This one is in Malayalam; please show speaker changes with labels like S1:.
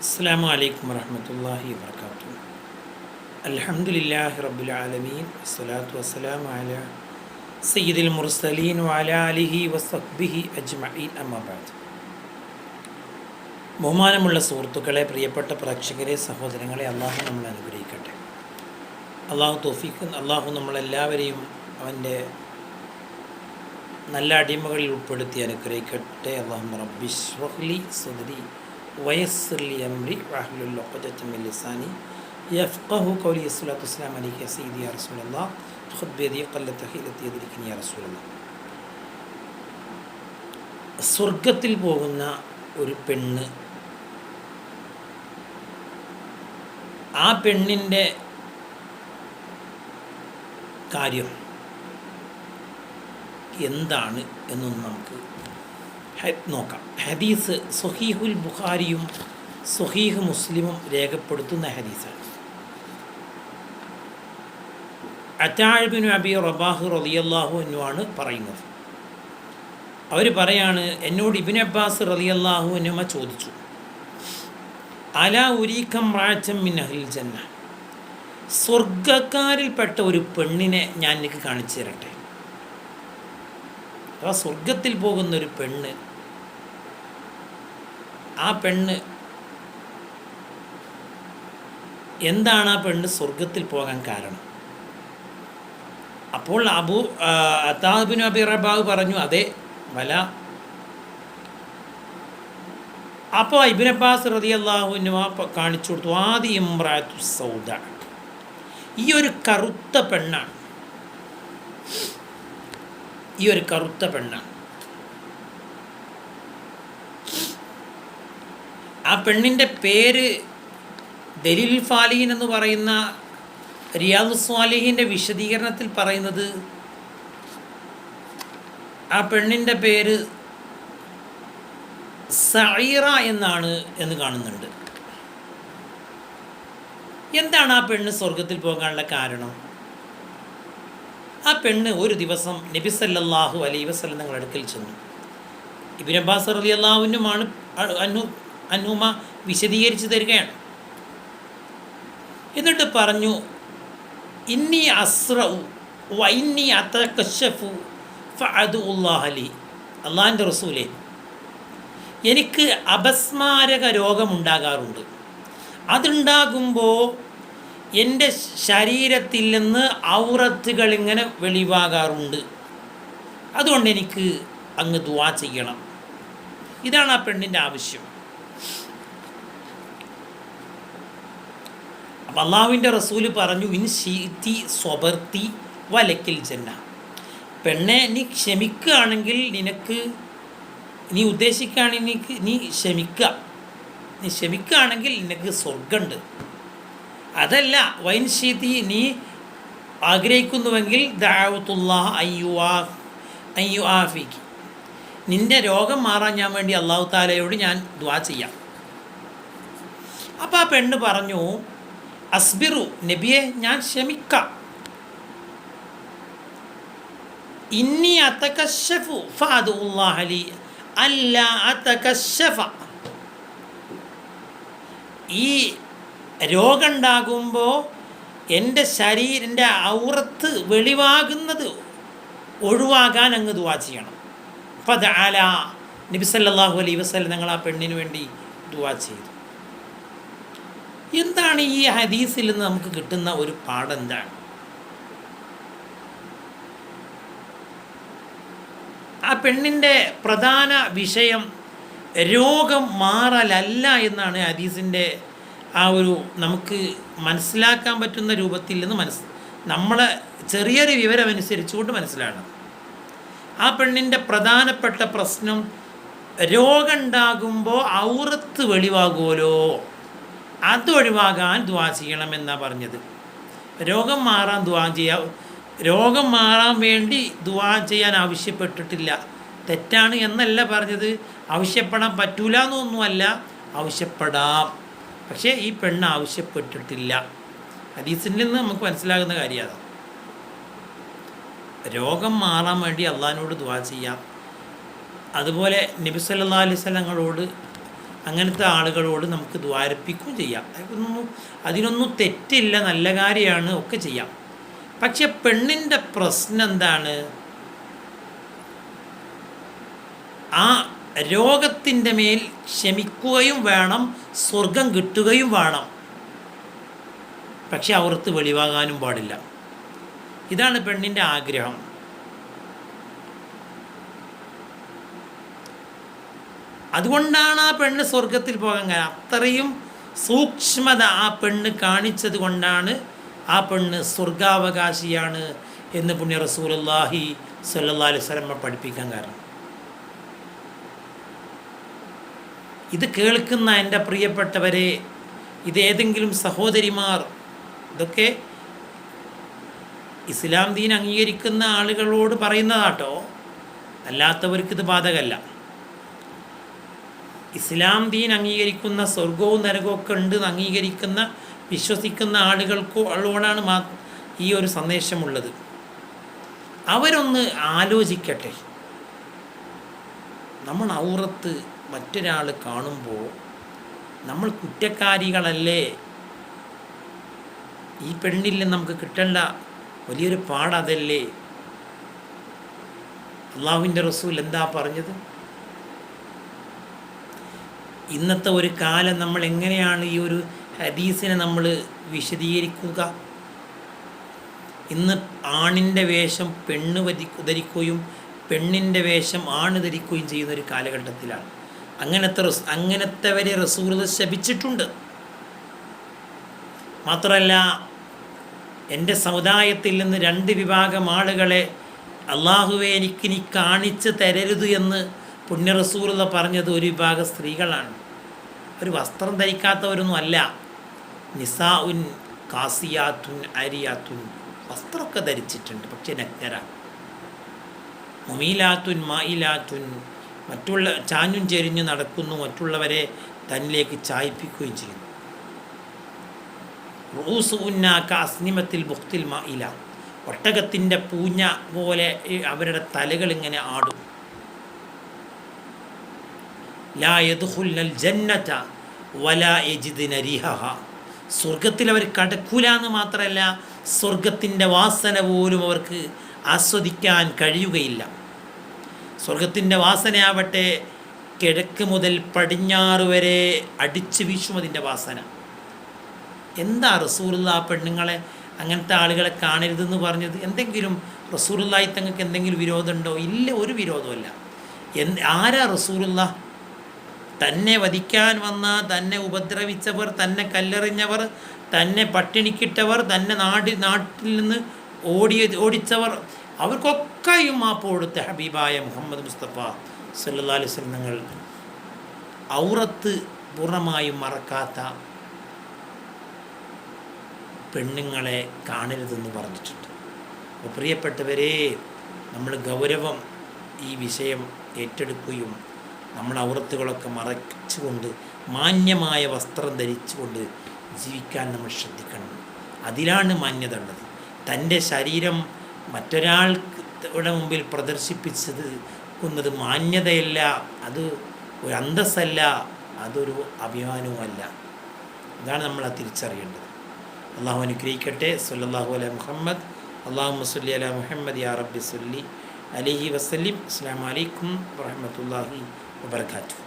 S1: അസ്സലാമു അലൈക്കും വറഹ്മത്തുള്ളാഹി വബറകാതുഹു. അൽഹംദുലില്ലാഹി റബ്ബിൽ ആലമീൻ വസ്സലാത്തു വസ്സലാമു അലാ സയ്യിദിൽ മുർസലീൻ വഅലാ ആലിഹി വസഹ്ബിഹി അജ്മഈൻ അമ്മാ ബഅദ്. ബഹുമാനമുള്ള സുഹൃത്തുക്കളെ, പ്രിയപ്പെട്ട പ്രേക്ഷകരെ, സഹോദരങ്ങളെ, അള്ളാഹു നമ്മളെ അനുഗ്രഹിക്കട്ടെ. അള്ളാഹു നമ്മളെല്ലാവരെയും അവൻ്റെ നല്ല അടിമകളിൽ ഉൾപ്പെടുത്തി അനുഗ്രഹിക്കട്ടെ. അല്ലാഹുമ്മ റബ്ബി ഇശ്റഹ് ലി സദ്രി വയസ്സിർ ലി അംരി വഹ്ലുൽ ഉഖ്ദത മിൻ ലിസാനി യഫ്ഖഹു ഖൗലി. സ്വല്ലല്ലാഹു വസ്സലാമു അലൈക സയ്യിദി യാ റസൂലല്ലാഹ് ഖുദ് ബിയദി ഖല്ലത ഹീലതി യദ്രികനി യാ റസൂലല്ലാഹ്. സ്വർഗത്തിൽ പോകുന്ന ഒരു പെണ്ണ്, ആ പെണ്ണിൻ്റെ കാര്യം എന്താണ് എന്നൊന്ന് നമുക്ക് നോക്കാം. ഹദീസ് സ്വഹീഹുൽ ബുഖാരിയും സ്വഹീഹ് മുസ്ലിമും രേഖപ്പെടുത്തുന്ന ഹദീസാണ്. അതാ ഇബ്നു അബി റബാഹ് റളിയല്ലാഹു അൻഹു ആണ് പറയുന്നത്. അവർ പറയാണ്, എന്നോട് ഇബ്നു അബ്ബാസ് റളിയല്ലാഹു അൻഹുമ ചോദിച്ചു, അലാ ഉരീകം റാഅതൻ മിൻ അഹ്ലിൽ ജന്ന, സ്വർഗക്കാരിൽപ്പെട്ട ഒരു പെണ്ണിനെ ഞാൻ എനിക്ക് കാണിച്ചു തരട്ടെ. അഥവാ സ്വർഗത്തിൽ പോകുന്നൊരു പെണ്ണ്, ആ പെണ്ണ് എന്താണ് ആ പെണ്ണ് സ്വർഗത്തിൽ പോകാൻ കാരണം? അപ്പോൾ അതാ ഇബ്നു അബി റബാഹ് പറഞ്ഞു, അതെ വല. അപ്പോൾ ഇബ്നു അബ്ബാസ് റളിയല്ലാഹു അൻഹു കാണിച്ചു കൊടുത്തു, ആദി ഇംറാത്തു സൗദ, ഈ ഒരു കറുത്ത പെണ്ണാണ്, ഈ ഒരു കറുത്ത പെണ്ണാണ്. ആ പെണ്ണിൻ്റെ പേര് ദലീൽ ഫാലിഹീൻ എന്ന് പറയുന്ന റിയാദുസ് സ്വാലിഹീൻ്റെ വിശദീകരണത്തിൽ പറയുന്നത്, ആ പെണ്ണിൻ്റെ പേര് സഈറ എന്നാണ് എന്ന് കാണുന്നുണ്ട്. എന്താണ് ആ പെണ്ണ് സ്വർഗത്തിൽ പോകാനുള്ള കാരണം? ആ പെണ്ണ് ഒരു ദിവസം നബി സല്ലല്ലാഹു അലൈഹി വസല്ലം തങ്ങളുടെ അടുക്കൽ ചെന്നു. ഇബ്നു അബ്ബാസ് റളിയല്ലാഹു അൻഹുമ വിശദീകരിച്ച് തരികയാണ്. എന്നിട്ട് പറഞ്ഞു, ഇന്നി അസ്റഉ വ ഇന്നി അതകശഫു ഫഅദുല്ലാഹ ലി. അള്ളാഹിൻ്റെ റസൂലേ, എനിക്ക് അപസ്മാരക രോഗമുണ്ടാകാറുണ്ട്. അതുണ്ടാകുമ്പോൾ എൻ്റെ ശരീരത്തിൽ നിന്ന് ഔറത്തുകൾ ഇങ്ങനെ വെളിവാകാറുണ്ട്. അതുകൊണ്ട് എനിക്ക് അങ്ങ് ദുആ ചെയ്യണം. ഇതാണ് ആ പെണ്ണിൻ്റെ ആവശ്യം. അപ്പം അള്ളാഹുവിൻ്റെ റസൂല് പറഞ്ഞു, ഇൻ ശീതി സ്വബർത്തി വലക്കിൽ ജന്ന. പെണ്ണെ, നീ ക്ഷമിക്കുകയാണെങ്കിൽ നിനക്ക്, നീ ഉദ്ദേശിക്കുകയാണെങ്കിൽ നീ ക്ഷമിക്കുകയാണെങ്കിൽ നിനക്ക് സ്വർഗമുണ്ട്. അതല്ല, വൈൻ ശീതി നീ ആഗ്രഹിക്കുന്നുവെങ്കിൽ ദഅവതുല്ലാഹ അയ്യു ആഫിക്ക്, നിൻ്റെ രോഗം മാറാൻ ഞാൻ വേണ്ടി അള്ളാഹു താലയോട് ഞാൻ ദുആ ചെയ്യാം. അപ്പോൾ ആ പെണ്ണ് പറഞ്ഞു, അസ്ബിറു നബിയെ, ഞാൻ ക്ഷമിക്കാം. ഇന്നി അതകശഫു ഫഅദുല്ലാഹ ലി അല്ലാ അതകശഫ. ഈ രോഗമുണ്ടാകുമ്പോൾ എൻ്റെ ശരീരൻ്റെ ഔറത്ത് വെളിവാകുന്നത് ഒഴിവാകാൻ അങ്ങ് ദുആ ചെയ്യണം. ഫദഅല, നബി സല്ലല്ലാഹു അലൈഹി വസല്ലം ഞങ്ങൾ ആ പെണ്ണിന് വേണ്ടി ദുആ ചെയ്തു. എന്താണ് ഈ ഹദീസിൽ നിന്ന് നമുക്ക് കിട്ടുന്ന ഒരു പാഠം? എന്താണ്? ആ പെണ്ണിൻ്റെ പ്രധാന വിഷയം രോഗം മാറലല്ല എന്നാണ് ഹദീസിൻ്റെ ആ ഒരു നമുക്ക് മനസ്സിലാക്കാൻ പറ്റുന്ന രൂപത്തിൽ നിന്ന് നമ്മളെ ചെറിയൊരു വിവരം അനുസരിച്ചുകൊണ്ട് മനസ്സിലാക്കണം. ആ പെണ്ണിൻ്റെ പ്രധാനപ്പെട്ട പ്രശ്നം, രോഗം ഉണ്ടാകുമ്പോൾ ഔറത്ത് വെളിവാകുമല്ലോ, അതൊഴിവാകാൻ ദുആ ചെയ്യണമെന്നാണ് പറഞ്ഞത്. രോഗം മാറാൻ ദുആ ചെയ്യാം, രോഗം മാറാൻ വേണ്ടി ദുആ ചെയ്യാൻ ആവശ്യപ്പെട്ടിട്ടില്ല. തെറ്റാണ് എന്നല്ല പറഞ്ഞത്, ആവശ്യപ്പെടാൻ പറ്റൂല എന്നൊന്നുമല്ല, ആവശ്യപ്പെടാം. പക്ഷേ ഈ പെണ്ണ് ആവശ്യപ്പെട്ടിട്ടില്ല. ഹദീസിൽ നിന്ന് നമുക്ക് മനസ്സിലാകുന്ന കാര്യമാണ്. രോഗം മാറാൻ വേണ്ടി അള്ളാഹിനോട് ദുആ ചെയ്യാം. അതുപോലെ നബി സല്ലല്ലാഹു അലൈഹി വസല്ലങ്ങളോട് അങ്ങനത്തെ ആളുകളോട് നമുക്ക് ദ്വാരപ്പിക്കുകയും ചെയ്യാം. അതിനൊന്നും തെറ്റില്ല, നല്ല കാര്യമാണ്, ഒക്കെ ചെയ്യാം. പക്ഷെ പെണ്ണിൻ്റെ പ്രശ്നം എന്താണ്? ആ രോഗത്തിൻ്റെ മേൽ ക്ഷമിക്കുകയും വേണം, സ്വർഗം കിട്ടുകയും വേണം. പക്ഷെ അവർക്ക് വെളിവാകാനും പാടില്ല. ഇതാണ് പെണ്ണിൻ്റെ ആഗ്രഹം. അതുകൊണ്ടാണ് ആ പെണ്ണ് സ്വർഗത്തിൽ പോകാൻ കാരണം. അത്രയും സൂക്ഷ്മത ആ പെണ്ണ് കാണിച്ചത് കൊണ്ടാണ് ആ പെണ്ണ് സ്വർഗാവകാശിയാണ് എന്ന് പുണ്യ റസൂലുള്ളാഹി സ്വല്ലല്ലാഹി അലൈഹി വസല്ലം പഠിപ്പിക്കാൻ കാരണം. ഇത് കേൾക്കുന്ന എൻ്റെ പ്രിയപ്പെട്ടവരെ, ഇതേതെങ്കിലും സഹോദരിമാർ, ഇതൊക്കെ ഇസ്ലാം ദീൻ അംഗീകരിക്കുന്ന ആളുകളോട് പറയുന്നതാട്ടോ, അല്ലാത്തവർക്കിത് ബാധകമല്ല. ഇസ്ലാം ദീൻ അംഗീകരിക്കുന്ന സ്വർഗവും നരകവും ഒക്കെ ഉണ്ട് എന്ന് അംഗീകരിക്കുന്ന വിശ്വസിക്കുന്ന ആളുകളോടാണ് ഈ ഒരു സന്ദേശമുള്ളത്. അവരൊന്ന് ആലോചിക്കട്ടെ. നമ്മൾ ഔറത്ത് മറ്റൊരാൾ കാണുമ്പോൾ നമ്മൾ കുറ്റക്കാരികളല്ലേ? ഈ പെണ്ണിൽ നമുക്ക് കിട്ടേണ്ട വലിയൊരു പാടതല്ലേ? അള്ളാഹുവിൻ്റെ റസൂൽ എന്താ പറഞ്ഞത്? ഇന്നത്തെ ഒരു കാലം നമ്മൾ എങ്ങനെയാണ് ഈ ഒരു ഹദീസിനെ നമ്മൾ വിശദീകരിക്കുക? ഇന്ന് ആണിൻ്റെ വേഷം പെണ്ണ് ധരിക്കുകയും പെണ്ണിൻ്റെ വേഷം ആണ് ധരിക്കുകയും ചെയ്യുന്ന ഒരു കാലഘട്ടത്തിലാണ്. അങ്ങനത്തെവരെ റസൂൽ ശപിച്ചിട്ടുണ്ട്. മാത്രമല്ല, എൻ്റെ സമുദായത്തിൽ നിന്ന് 2 വിഭാഗം ആളുകളെ അള്ളാഹുവെ എനിക്ക് നീ കാണിച്ച് തരരുത് എന്ന് പുണ്യ റസൂലുള്ള പറഞ്ഞത് ഒരു വിഭാഗം സ്ത്രീകളാണ്. ഒരു വസ്ത്രം ധരിക്കാത്തവരൊന്നും അല്ല. നിസാഉൻ കാസിയാത്തുൻ അരിയാത്തുൻ, വസ്ത്രമൊക്കെ ധരിച്ചിട്ടുണ്ട്, പക്ഷെ നഗ്നരാണ്. മുമീലാത്തുൻ മായിലാത്തുൻ, മറ്റുള്ള ചാഞ്ഞും ചെരിഞ്ഞു നടക്കുന്നു, മറ്റുള്ളവരെ തന്നിലേക്ക് ചായ്പിക്കുകയും ചെയ്യുന്നു. റൂസുന്നാക്ക അസ്നിമത്തിൽ ബുഖ്തിൽ മായില, ഒട്ടകത്തിൻ്റെ പൂഞ്ഞ പോലെ അവരുടെ തലകൾ ഇങ്ങനെ ആടും. ലാ യദ്ഖുൽനൽ ജന്നത വലാ യജിദ്ന റിഹഹ, സ്വർഗത്തിൽ അവർ കടക്കൂല എന്ന് മാത്രമല്ല, സ്വർഗത്തിൻ്റെ വാസന പോലും അവർക്ക് ആസ്വദിക്കാൻ കഴിയുകയില്ല. സ്വർഗത്തിൻ്റെ വാസനയാവട്ടെ കിഴക്ക് മുതൽ പടിഞ്ഞാറ് വരെ അടിച്ചു വീശും അതിൻ്റെ വാസന. എന്താ റസൂലുള്ളാഹി ആ പെണ്ണുങ്ങളെ, അങ്ങനത്തെ ആളുകളെ കാണരുതെന്ന് പറഞ്ഞത്? എന്തെങ്കിലും റസൂലുള്ളാഹി തങ്ങൾക്ക് എന്തെങ്കിലും വിരോധമുണ്ടോ? ഇല്ല, ഒരു വിരോധമല്ല. ആരാ റസൂലുള്ളാഹി? തന്നെ വധിക്കാൻ വന്ന, തന്നെ ഉപദ്രവിച്ചവർ, തന്നെ കല്ലെറിഞ്ഞവർ, തന്നെ പട്ടിണിക്കിട്ടവർ, തന്നെ നാട്ടിൽ നിന്ന് ഓടിച്ചവർ, അവർക്കൊക്കെയും മാപ്പ് കൊടുത്ത ഹബീബായ മുഹമ്മദ് മുസ്തഫ സല്ലല്ലാഹു അലൈഹി വസല്ലം തങ്ങൾ ഔറത്ത് പൂർണ്ണമായും മറക്കാത്ത പെണ്ണുങ്ങളെ കാണരുതെന്ന് പറഞ്ഞിട്ടുണ്ട്. അപ്പോൾ പ്രിയപ്പെട്ടവരെ, നമ്മൾ ഗൗരവം ഈ വിഷയം ഏറ്റെടുക്കുകയും നമ്മൾ ഔറത്തുകളൊക്കെ മറച്ചുകൊണ്ട് മാന്യമായ വസ്ത്രം ധരിച്ചുകൊണ്ട് ജീവിക്കാൻ നമ്മൾ ശ്രദ്ധിക്കണം. അതിലാണ് മാന്യത ഉള്ളത്. തൻ്റെ ശരീരം മറ്റൊരാളുടെ മുമ്പിൽ പ്രദർശിപ്പിച്ചത് ക്കുന്നത് മാന്യതയല്ല, അത് ഒരു അന്തസ്സല്ല, അതൊരു അഭിമാനവുമല്ല. ഇതാണ് നമ്മൾ തിരിച്ചറിയേണ്ടത്. അള്ളാഹു അനുഗ്രഹിക്കട്ടെ. സല്ലല്ലാഹു അലാ മുഹമ്മദ്. അല്ലാഹുമ്മ സ്വല്ലി അലാ മുഹമ്മദ് യാ റബ്ബി സ്വല്ലി അലൈഹി വസല്ലിം. അസ്സലാമു അലൈക്കും വറഹ്മത്തുള്ളാഹി വബറകാതുഹു.